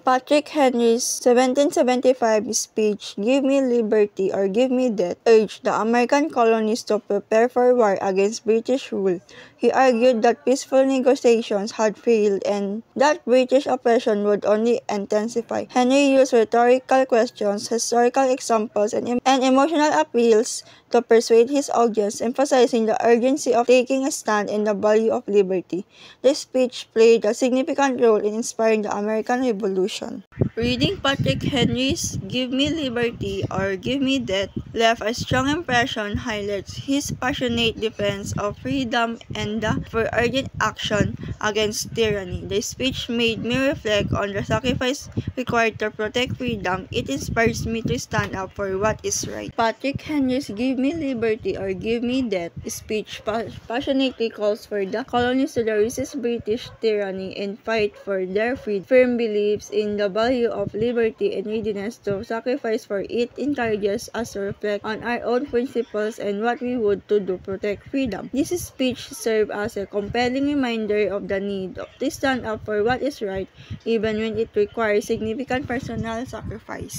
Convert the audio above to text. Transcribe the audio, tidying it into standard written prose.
Patrick Henry's 1775 speech, "Give me liberty or give me death," urged the American colonies to prepare for war against British rule. He argued that peaceful negotiations had failed and that British oppression would only intensify. Henry used rhetorical questions, historical examples, and emotional appeals to persuade his audience, emphasizing the urgency of taking a stand and the value of liberty. This speech played a significant role in inspiring the American Revolution. Reading Patrick Henry's "Give Me Liberty or Give Me Death" left a strong impression, highlights his passionate defense of freedom and for urgent action against tyranny. The speech made me reflect on the sacrifice required to protect freedom. It inspires me to stand up for what is right. Patrick Henry's "Give Me Liberty or Give Me Death" speech passionately calls for the colonies to resist British tyranny and fight for their freedom. Firm beliefs in the value of liberty and readiness to sacrifice for it encourages us to reflect on our own principles and what we would do to protect freedom. This speech served as a compelling reminder of the need to stand up for what is right, even when it requires significant personal sacrifice.